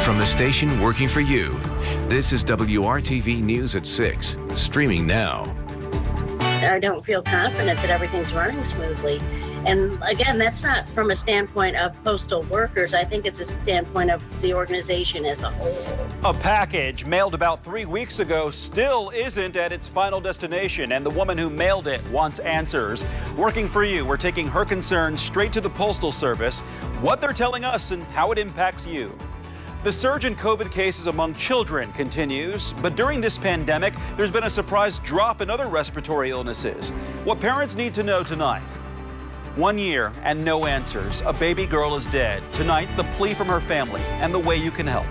From the station working for you, this is WRTV News at 6, streaming now. I don't feel confident that everything's running smoothly. And again, that's not from a standpoint of postal workers. I think it's a standpoint of the organization as a whole. A package mailed about 3 weeks ago still isn't at its final destination, and the woman who mailed it wants answers. Working for you, we're taking her concerns straight to the Postal Service, what they're telling us and how it impacts you. The surge in COVID cases among children continues, but during this pandemic, there's been a surprise drop in other respiratory illnesses. What parents need to know tonight. 1 year and no answers. A baby girl is dead. Tonight, the plea from her family and the way you can help.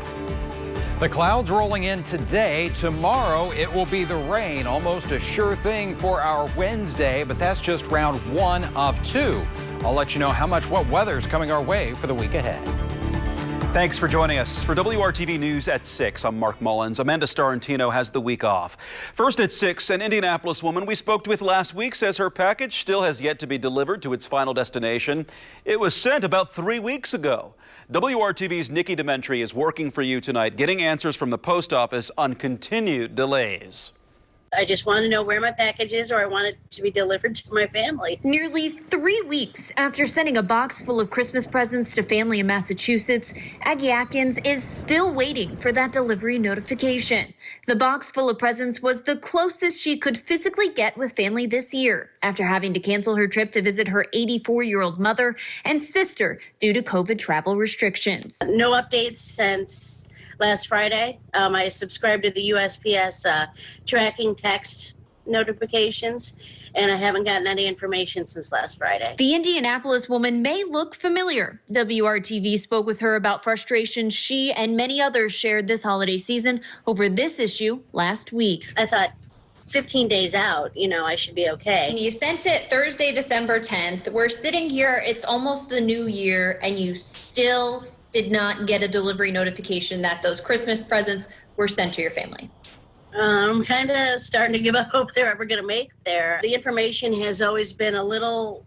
The clouds rolling in today. Tomorrow, it will be the rain. Almost a sure thing for our Wednesday, but that's just round 1 of 2. I'll let you know how much wet weather is coming our way for the week ahead. Thanks for joining us. For WRTV News at 6, I'm Mark Mullins. Amanda Starrentino has the week off. First at 6, an Indianapolis woman we spoke with last week says her package still has yet to be delivered to its final destination. It was sent about 3 weeks ago. WRTV's Nikki Dementri is working for you tonight, getting answers from the post office on continued delays. I just want to know where my package is, or I want it to be delivered to my family. Nearly 3 weeks after sending a box full of Christmas presents to family in Massachusetts, Aggie Atkins is still waiting for that delivery notification. The box full of presents was the closest she could physically get with family this year after having to cancel her trip to visit her 84-year-old mother and sister due to COVID travel restrictions. No updates since last Friday. I subscribed to the USPS tracking text notifications, and I haven't gotten any information since last Friday. The Indianapolis woman may look familiar. WRTV spoke with her about frustrations she and many others shared this holiday season over this issue last week. I thought 15 days out, I should be okay. You sent it Thursday, December 10th. We're sitting here, it's almost the new year, and you still did not get a delivery notification that those Christmas presents were sent to your family. I'm kind of starting to give up hope they're ever going to make it there. The information has always been a little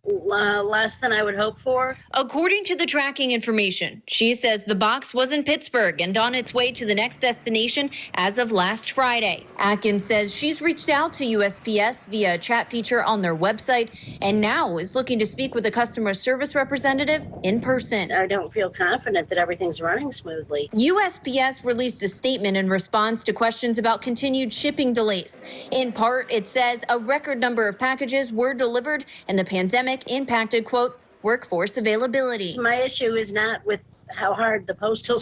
less than I would hope for. According to the tracking information, she says the box was in Pittsburgh and on its way to the next destination as of last Friday. Atkins says she's reached out to USPS via a chat feature on their website and now is looking to speak with a customer service representative in person. I don't feel confident that everything's running smoothly. USPS released a statement in response to questions about continued shipping delays. In part, it says a record number of packages were delivered and the pandemic impacted, quote, workforce availability. My issue is not with how hard the postal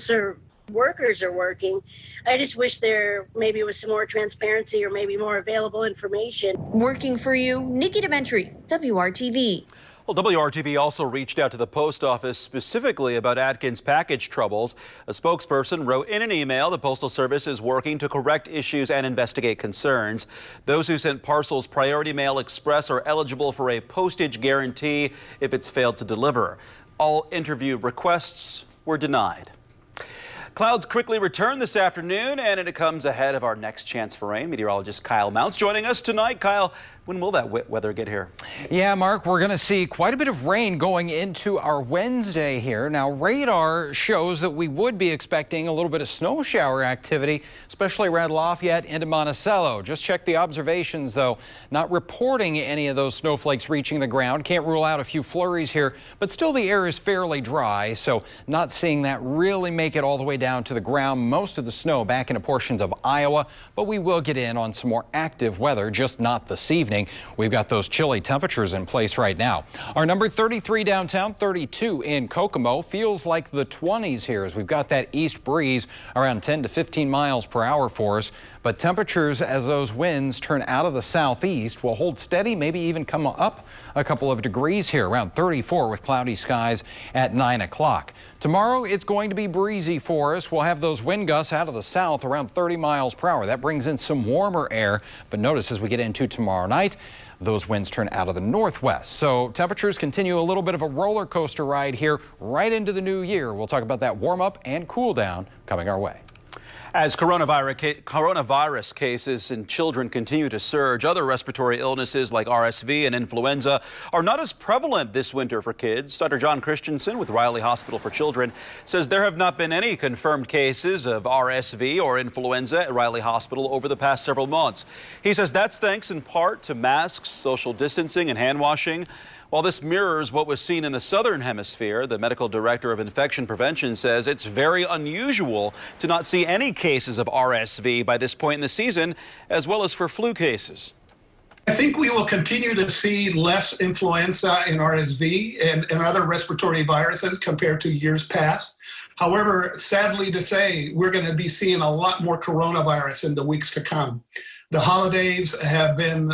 workers are working. I just wish there maybe was some more transparency or maybe more available information. Working for you, Nikki Dementri, WRTV. Well, WRTV also reached out to the post office specifically about Atkins' package troubles. A spokesperson wrote in an email the Postal Service is working to correct issues and investigate concerns. Those who sent parcels Priority Mail Express are eligible for a postage guarantee if it's failed to deliver. All interview requests were denied. Clouds quickly return this afternoon, and it comes ahead of our next chance for rain. Meteorologist Kyle Mounts joining us tonight. Kyle, when will that weather get here? Yeah, Mark, we're going to see quite a bit of rain going into our Wednesday here. Now, radar shows that we would be expecting a little bit of snow shower activity, especially around Lafayette into Monticello. Just check the observations, though. Not reporting any of those snowflakes reaching the ground. Can't rule out a few flurries here, but still the air is fairly dry, so not seeing that really make it all the way down to the ground. Most of the snow back into portions of Iowa, but we will get in on some more active weather, just not this evening. We've got those chilly temperatures in place right now. Our number 33 downtown, 32 in Kokomo. Feels like the 20s here as we've got that east breeze around 10 to 15 miles per hour for us. But temperatures as those winds turn out of the southeast will hold steady, maybe even come up a couple of degrees here, around 34 with cloudy skies at 9 o'clock. Tomorrow it's going to be breezy for us. We'll have those wind gusts out of the south around 30 miles per hour. That brings in some warmer air. But notice as we get into tomorrow night, those winds turn out of the northwest. So temperatures continue a little bit of a roller coaster ride here right into the new year. We'll talk about that warm up and cool down coming our way. As coronavirus cases in children continue to surge, other respiratory illnesses like RSV and influenza are not as prevalent this winter for kids. Dr. John Christensen with Riley Hospital for Children says there have not been any confirmed cases of RSV or influenza at Riley Hospital over the past several months. He says that's thanks in part to masks, social distancing, and hand washing. While this mirrors what was seen in the southern hemisphere, the medical director of infection prevention says it's very unusual to not see any cases of RSV by this point in the season, as well as for flu cases. I think we will continue to see less influenza and RSV and other respiratory viruses compared to years past. However, sadly to say, we're going to be seeing a lot more coronavirus in the weeks to come. The holidays have been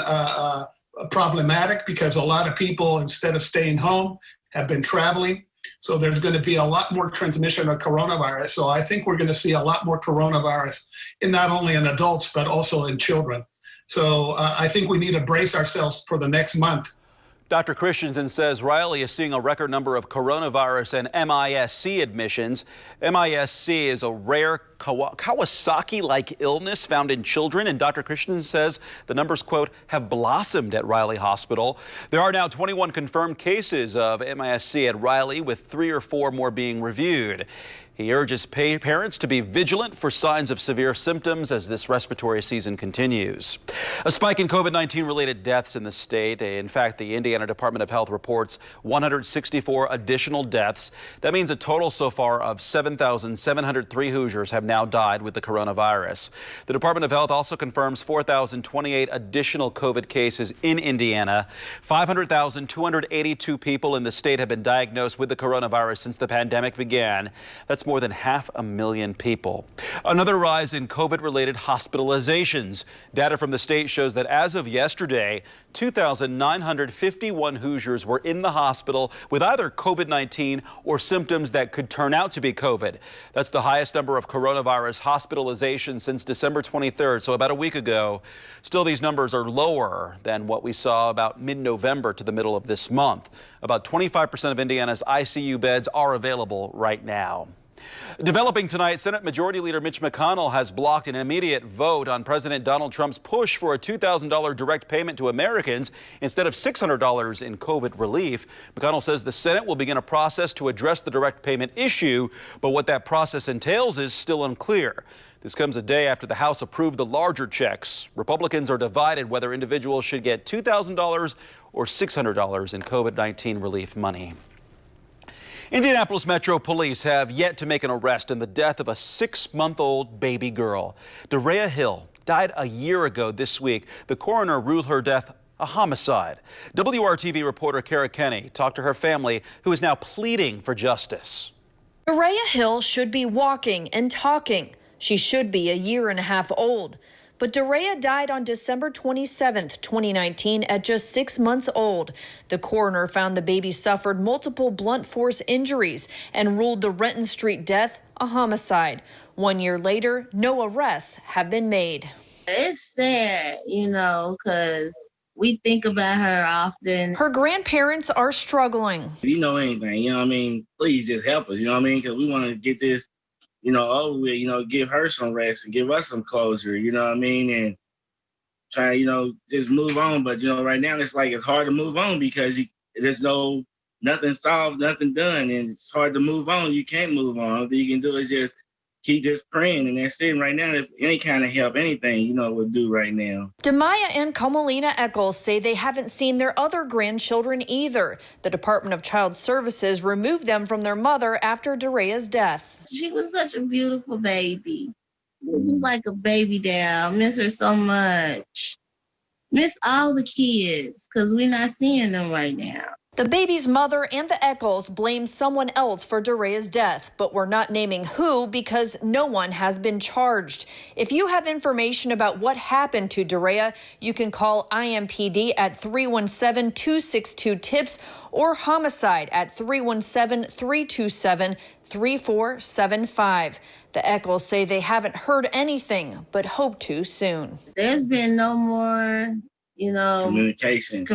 problematic because a lot of people, instead of staying home, have been traveling. So there's going to be a lot more transmission of coronavirus. So I think we're going to see a lot more coronavirus in not only in adults, but also in children. So I think we need to brace ourselves for the next month. Dr. Christensen says Riley is seeing a record number of coronavirus and MIS-C admissions. MIS-C is a rare Kawasaki-like illness found in children, and Dr. Christensen says the numbers, quote, have blossomed at Riley Hospital. There are now 21 confirmed cases of MIS-C at Riley, with 3 or 4 more being reviewed. He urges parents to be vigilant for signs of severe symptoms as this respiratory season continues. A spike in COVID-19 related deaths in the state. In fact, the Indiana Department of Health reports 164 additional deaths. That means a total so far of 7,703 Hoosiers have now died with the coronavirus. The Department of Health also confirms 4,028 additional COVID cases in Indiana. 500,282 people in the state have been diagnosed with the coronavirus since the pandemic began. That's more than 500,000 people. Another rise in COVID-related hospitalizations. Data from the state shows that as of yesterday, 2,951 Hoosiers were in the hospital with either COVID-19 or symptoms that could turn out to be COVID. That's the highest number of coronavirus hospitalizations since December 23rd, so about a week ago. Still, these numbers are lower than what we saw about mid-November to the middle of this month. About 25% of Indiana's ICU beds are available right now. Developing tonight, Senate Majority Leader Mitch McConnell has blocked an immediate vote on President Donald Trump's push for a $2,000 direct payment to Americans instead of $600 in COVID relief. McConnell says the Senate will begin a process to address the direct payment issue, but what that process entails is still unclear. This comes a day after the House approved the larger checks. Republicans are divided whether individuals should get $2,000 or $600 in COVID-19 relief money. Indianapolis Metro Police have yet to make an arrest in the death of a 6-month-old baby girl. Derea Hill died a year ago this week. The coroner ruled her death a homicide. WRTV reporter Kara Kenny talked to her family, who is now pleading for justice. Derea Hill should be walking and talking. She should be a year and a half old. But Derea died on December 27th, 2019 at just 6 months old. The coroner found the baby suffered multiple blunt force injuries and ruled the Renton Street death a homicide. 1 year later, no arrests have been made. It's sad, because we think about her often. Her grandparents are struggling. If you know anything, please just help us, because we want to get this over with, give her some rest and give us some closure, and try, just move on. But, right now it's like it's hard to move on because there's nothing solved, nothing done, and it's hard to move on. You can't move on. All you can do is just keep just praying, and that's it right now. If any kind of help, anything, would do right now. Demaya and Kamalina Eccles say they haven't seen their other grandchildren either. The Department of Child Services removed them from their mother after Derea's death. She was such a beautiful baby. Like a baby doll. Miss her so much. Miss all the kids, because we're not seeing them right now. The baby's mother and the Eccles blame someone else for Derea's death, but we're not naming who because no one has been charged. If you have information about what happened to Derea, you can call IMPD at 317-262-TIPS or homicide at 317-327-3475. The Eccles say they haven't heard anything, but hope to soon. There's been no more communication,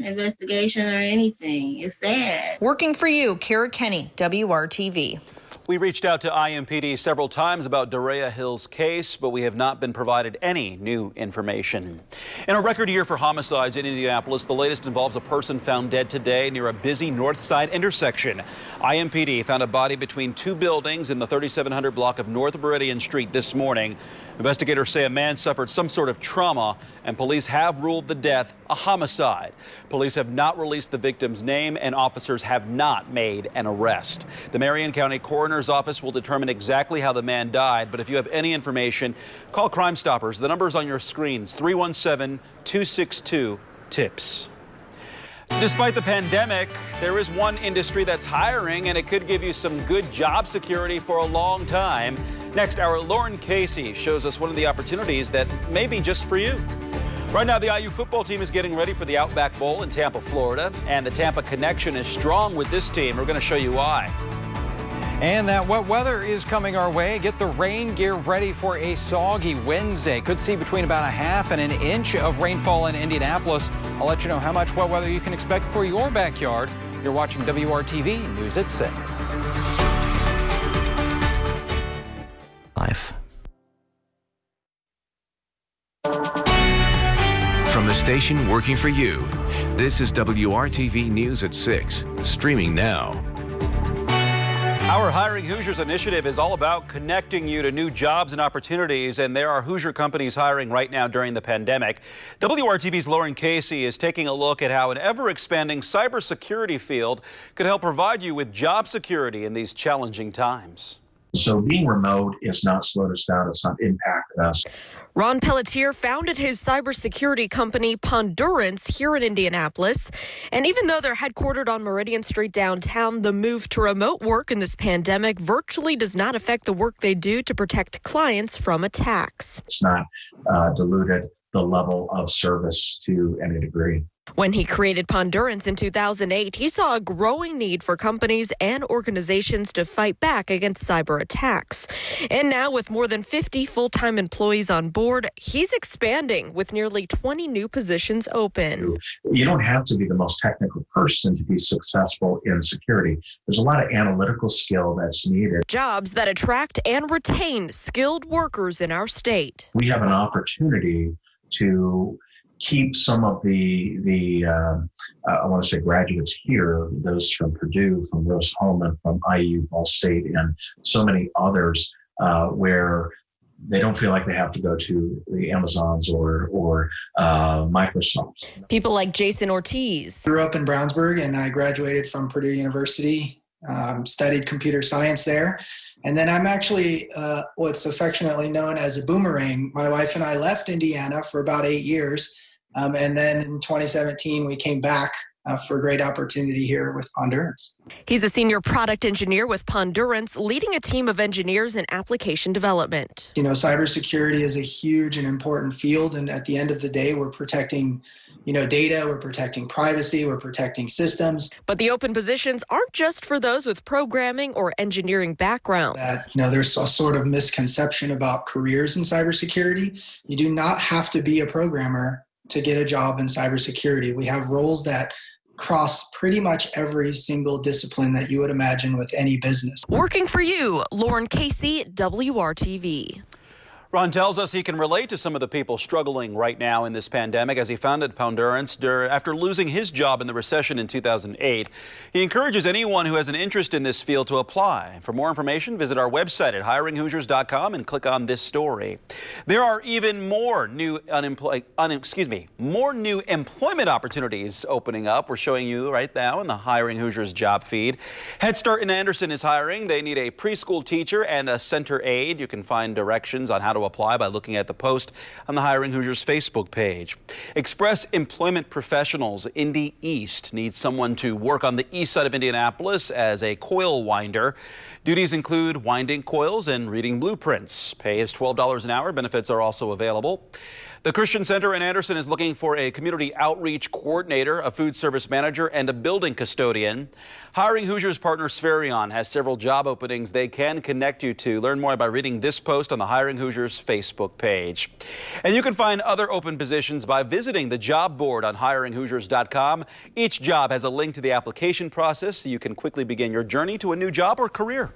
investigation, or anything. It's sad. Working for you, Kara Kenny, WRTV. We reached out to IMPD several times about Dorea Hill's case, but we have not been provided any new information. In a record year for homicides in Indianapolis, the latest involves a person found dead today near a busy north side intersection. IMPD found a body between two buildings in the 3700 block of North Meridian Street this morning. Investigators say a man suffered some sort of trauma, and police have ruled the death a homicide. Police have not released the victim's name, and officers have not made an arrest. The Marion County Coroner's Office will determine exactly how the man died, but if you have any information, call Crime Stoppers. The number is on your screens, 317-262-TIPS. Despite the pandemic, there is one industry that's hiring, and it could give you some good job security for a long time. Next, our Lauren Casey shows us one of the opportunities that may be just for you. Right now, the IU football team is getting ready for the Outback Bowl in Tampa, Florida, and the Tampa connection is strong with this team. We're going to show you why. And that wet weather is coming our way. Get the rain gear ready for a soggy Wednesday. Could see between about a half and an inch of rainfall in Indianapolis. I'll let you know how much wet weather you can expect for your backyard. You're watching WRTV News at 6. Life. From the station working for you, this is WRTV News at 6, streaming now. Our Hiring Hoosiers initiative is all about connecting you to new jobs and opportunities, and there are Hoosier companies hiring right now during the pandemic. WRTV's Lauren Casey is taking a look at how an ever-expanding cybersecurity field could help provide you with job security in these challenging times. So being remote is not slowed us down. It's not impacted us. Ron Pelletier founded his cybersecurity company Pondurance here in Indianapolis. And even though they're headquartered on Meridian Street downtown, the move to remote work in this pandemic virtually does not affect the work they do to protect clients from attacks. It's not diluted the level of service to any degree. When he created Pondurance in 2008, he saw a growing need for companies and organizations to fight back against cyber attacks. And now, with more than 50 full-time employees on board, he's expanding with nearly 20 new positions open. You don't have to be the most technical person to be successful in security. There's a lot of analytical skill that's needed. Jobs that attract and retain skilled workers in our state. We have an opportunity to keep some of the I want to say graduates here, those from Purdue, from Rose-Hulman, from IU, Ball State, and so many others, where they don't feel like they have to go to the Amazons or Microsoft. People like Jason Ortiz. Grew up in Brownsburg, and I graduated from Purdue University, studied computer science there. And then I'm actually what's affectionately known as a boomerang. My wife and I left Indiana for about 8 years. And then in 2017, we came back for a great opportunity here with Pondurance. He's a senior product engineer with Pondurance, leading a team of engineers in application development. You know, cybersecurity is a huge and important field. And at the end of the day, we're protecting, data, we're protecting privacy, we're protecting systems. But the open positions aren't just for those with programming or engineering backgrounds. There's a sort of misconception about careers in cybersecurity. You do not have to be a programmer to get a job in cybersecurity. We have roles that cross pretty much every single discipline that you would imagine with any business. Working for you, Lauren Casey, WRTV. Ron tells us he can relate to some of the people struggling right now in this pandemic as he founded Pondurance after losing his job in the recession in 2008. He encourages anyone who has an interest in this field to apply. For more information, visit our website at hiringhoosiers.com and click on this story. There are even more new employment opportunities opening up. We're showing you right now in the Hiring Hoosiers job feed. Head Start in Anderson is hiring. They need a preschool teacher and a center aide. You can find directions on how to apply by looking at the post on the Hiring Hoosiers Facebook page. Express Employment Professionals Indy East needs someone to work on the east side of Indianapolis as a coil winder. Duties include winding coils and reading blueprints. Pay is $12 an hour. Benefits are also available. The Christian Center in Anderson is looking for a community outreach coordinator, a food service manager, and a building custodian. Hiring Hoosiers partner Spherion has several job openings they can connect you to. Learn more by reading this post on the Hiring Hoosiers Facebook page. And you can find other open positions by visiting the job board on hiringhoosiers.com. Each job has a link to the application process so you can quickly begin your journey to a new job or career.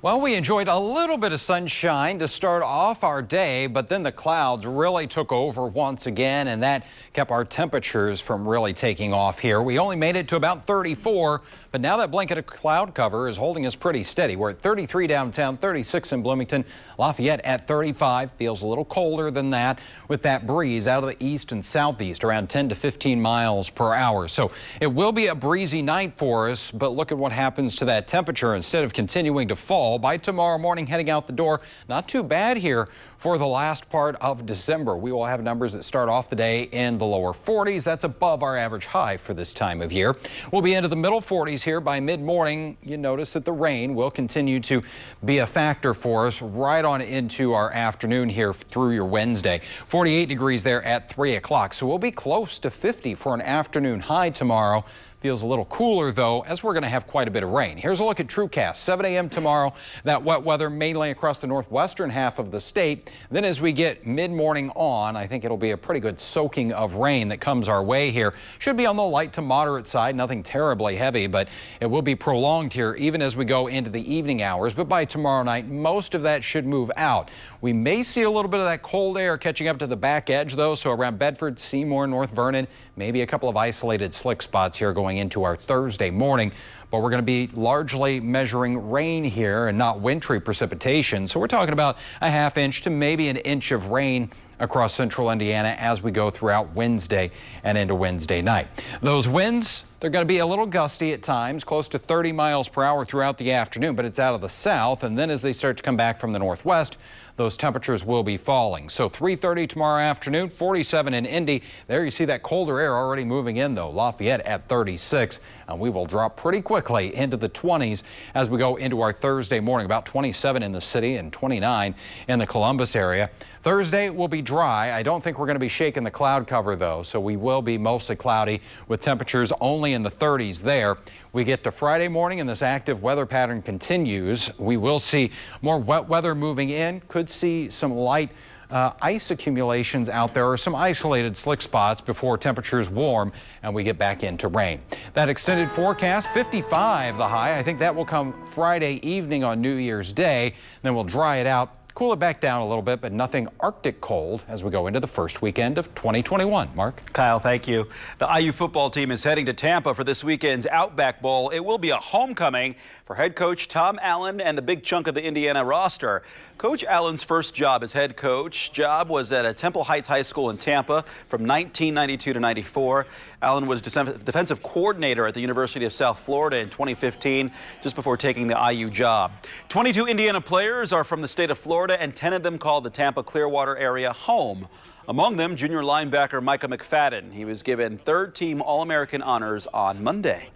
Well, we enjoyed a little bit of sunshine to start off our day, but then the clouds really took over once again, and that kept our temperatures from really taking off here. We only made it to about 34, but now that blanket of cloud cover is holding us pretty steady. We're at 33 downtown, 36 in Bloomington, Lafayette at 35. Feels a little colder than that with that breeze out of the east and southeast around 10 to 15 miles per hour. So it will be a breezy night for us, but look at what happens to that temperature. Instead of continuing to fall, by tomorrow morning heading out the door, not too bad here for the last part of December. We will have numbers that start off the day in the lower 40s. That's above our average high for this time of year. We'll be into the middle 40s here by mid-morning. You notice that the rain will continue to be a factor for us right on into our afternoon here through your Wednesday. 48 degrees there at 3 o'clock. So we'll be close to 50 for an afternoon high tomorrow. Feels a little cooler, though, as we're going to have quite a bit of rain. Here's a look at TrueCast. 7 a.m. tomorrow, that wet weather mainly across the northwestern half of the state. Then as we get mid-morning on, I think it'll be a pretty good soaking of rain that comes our way here. Should be on the light to moderate side, nothing terribly heavy, but it will be prolonged here even as we go into the evening hours. But by tomorrow night, most of that should move out. We may see a little bit of that cold air catching up to the back edge, though, so around Bedford, Seymour, North Vernon, maybe a couple of isolated slick spots here going into our Thursday morning. But we're going to be largely measuring rain here and not wintry precipitation. So we're talking about a ½ inch to maybe an inch of rain across central Indiana as we go throughout Wednesday and into Wednesday night. Those winds, they're going to be a little gusty at times, close to 30 miles per hour throughout the afternoon, but it's out of the south. And then as they start to come back from the northwest, those temperatures will be falling. So 3:30 tomorrow afternoon, 47 in Indy. There you see that colder air already moving in, though. Lafayette at 36, and we will drop pretty quickly into the 20s as we go into our Thursday morning. About 27 in the city and 29 in the Columbus area. Thursday will be dry. I don't think we're going to be shaking the cloud cover, though, so we will be mostly cloudy with temperatures only in the 30s there. We get to Friday morning and this active weather pattern continues. We will see more wet weather moving in. Could see some light ice accumulations out there or some isolated slick spots before temperatures warm and we get back into rain. That extended forecast, 55 the high. I think that will come Friday evening on New Year's Day. Then we'll dry it out, cool it back down a little bit, but nothing Arctic cold as we go into the first weekend of 2021. Mark? Kyle, thank you. The IU football team is heading to Tampa for this weekend's Outback Bowl. It will be a homecoming for head coach Tom Allen and the big chunk of the Indiana roster. Coach Allen's first job as head coach was at a Temple Heights High School in Tampa from 1992 to 94. Allen was defensive coordinator at the University of South Florida in 2015, just before taking the IU job. 22 Indiana players are from the state of Florida, and 10 of them call the Tampa Clearwater area home. Among them, junior linebacker Micah McFadden. He was given third-team All-American honors on Monday.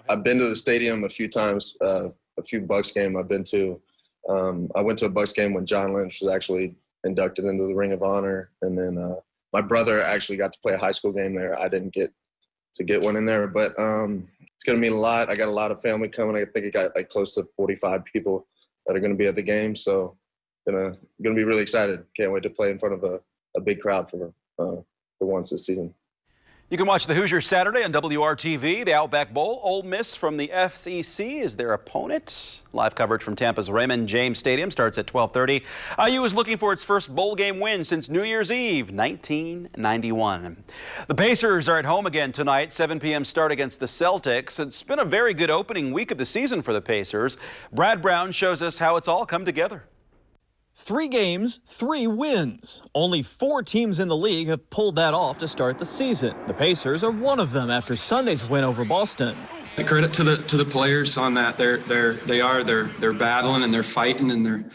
I've been to the stadium a few times, a few Bucs games I've been to. I went to a Bucs game when John Lynch was actually inducted into the Ring of Honor, and then my brother actually got to play a high school game there. I didn't get to get one in there, but it's going to mean a lot. I got a lot of family coming. I think I got like close to 45 people that are going to be at the game, so gonna be really excited. Can't wait to play in front of a big crowd for once this season. You can watch the Hoosiers Saturday on WRTV. The Outback Bowl. Ole Miss from the FCC is their opponent. Live coverage from Tampa's Raymond James Stadium starts at 12:30. IU is looking for its first bowl game win since New Year's Eve, 1991. The Pacers are at home again tonight, 7 p.m. start against the Celtics. It's been a very good opening week of the season for the Pacers. Brad Brown shows us how it's all come together. 3 games, 3 wins. Only 4 teams in the league have pulled that off to start the season. The Pacers are one of them after Sunday's win over Boston. The credit to the players on that. They're battling and they're fighting and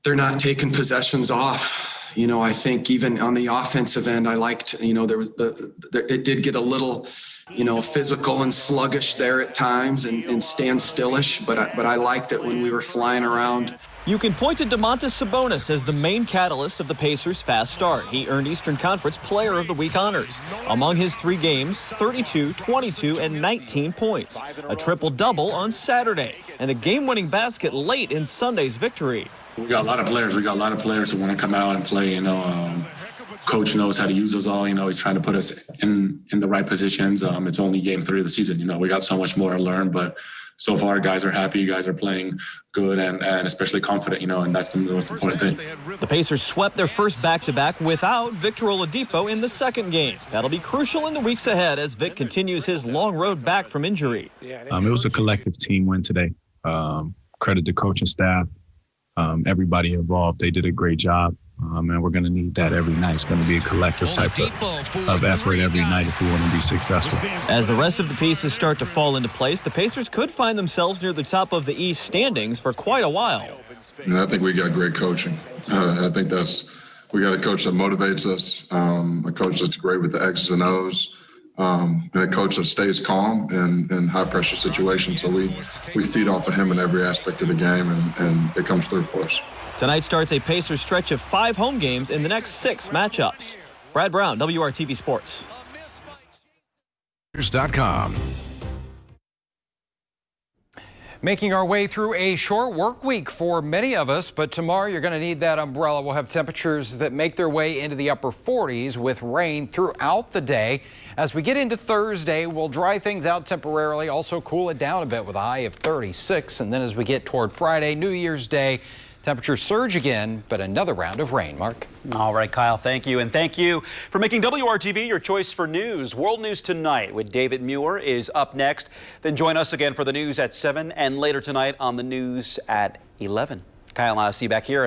they're not taking possessions off. You know, I think even on the offensive end, I liked, you know, it did get a little, you know, physical and sluggish there at times and stand stillish, but I liked it when we were flying around. You can point to Domantas Sabonis as the main catalyst of the Pacers' fast start. He earned Eastern Conference Player of the Week honors. Among his 3 games, 32, 22, and 19 points. A triple-double on Saturday, and a game-winning basket late in Sunday's victory. We got a lot of players. We got a lot of players who want to come out and play. You know, Coach knows how to use us all. You know, he's trying to put us in the right positions. It's only game 3 of the season. You know, we got so much more to learn, but so far, guys are happy, guys are playing good and especially confident, and that's the most important thing. The Pacers swept their first back-to-back without Victor Oladipo in the second game. That'll be crucial in the weeks ahead as Vic continues his long road back from injury. It was a collective team win today. Credit the coaching staff, everybody involved. They did a great job. And we're going to need that every night. It's going to be a collective type of effort every night if we want to be successful. As the rest of the pieces start to fall into place, the Pacers could find themselves near the top of the East standings for quite a while. And I think we got great coaching. I think we got a coach that motivates us, a coach that's great with the X's and O's, and a coach that stays calm in high-pressure situations. So we feed off of him in every aspect of the game, and it comes through for us. Tonight starts a Pacers stretch of 5 home games in the next 6 matchups. Brad Brown, WRTV Sports. .com. Making our way through a short work week for many of us, but tomorrow you're going to need that umbrella. We'll have temperatures that make their way into the upper 40s with rain throughout the day. As we get into Thursday, we'll dry things out temporarily, also cool it down a bit with a high of 36. And then as we get toward Friday, New Year's Day, temperatures surge again, but another round of rain. Mark. All right, Kyle, thank you. And thank you for making WRTV your choice for news. World News Tonight with David Muir is up next. Then join us again for the news at 7 and later tonight on the news at 11. Kyle and I'll see you back here.